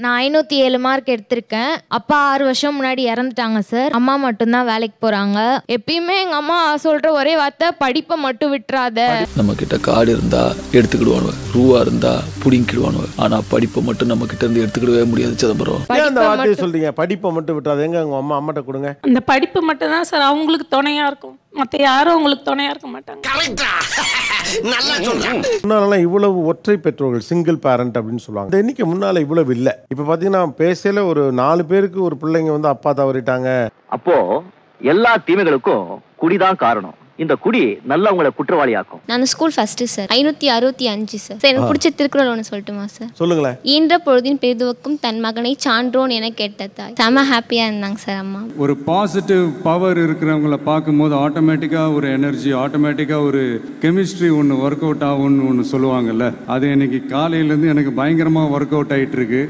நான் 507 மார்க் எடுத்திருக்கேன். அப்பா 6 வருஷம் முன்னாடி இறந்துட்டாங்க சார். அம்மா மட்டும்தான் வேலைக்கு போறாங்க. எப்பயுமே எங்க அம்மா சொல்ற ஒரே வார்த்தை, படிப்பை மட்டும் விட்டுறாத. நம்ம கிட்ட காடு இருந்தா எடுத்துக்கிடுவானுவ, ரூவா இருந்தா புடிங்கிடுவானுவ. ஆனா படிப்பை மட்டும் நம்ம கிட்ட இருந்து எடுத்துக்கிடவே முடியாது சிதம்பரம். அந்த வார்த்தையை சொல்றீங்க, படிப்பை மட்டும் விட்டுறாத. எங்க உங்க அம்மாட்ட கொடுங்க. அந்த படிப்பு மட்டும் தான் சார் அவங்களுக்கு துணையா இருக்கும், மற்ற யாரும் அவங்களுக்கு துணையா இருக்க மாட்டாங்க. முன்னால இவ்வளவு ஒற்றை பெற்றோர்கள், சிங்கிள் பேரண்ட் அப்படின்னு சொல்லுவாங்க. இந்த எண்ணிக்கை முன்னால இவ்வளவு இல்ல. இப்ப பாத்தீங்கன்னா பேசல ஒரு 4 பேருக்கு ஒரு பிள்ளைங்க வந்து அப்பா தவறிட்டாங்க. அப்போ எல்லா தீமைகளுக்கும் குடிதான் காரணம். இந்த குடி நல்லா உங்களை குற்றவாளி ஆக்கும். நான் school first sir, 565 sir. Sir எனக்கு பிடிச்ச திருக்குறள் ஒன்று சொல்லட்டுமா சார்? சொல்லுங்களேன். ஈன்ற பொழுதின் பெரிதுவக்கும் தன் மகனை சான்றோன் என கேட்ட தாய். செம ஹாப்பியா இருந்தாங்க சார் அம்மா. ஒரு பாசிட்டிவ் பவர் இருக்கிறவங்கள பார்க்கும்போது ஆட்டோமேட்டிக்காக ஒரு எனர்ஜி, ஆட்டோமேட்டிக்காக ஒரு கெமிஸ்ட்ரி ஒன்று ஒர்க் அவுட் ஆகும்னு ஒன்று சொல்லுவாங்கல்ல, அது இன்னைக்கு காலையிலேருந்து எனக்கு பயங்கரமாக ஒர்க் அவுட் ஆகிட்டு இருக்கு.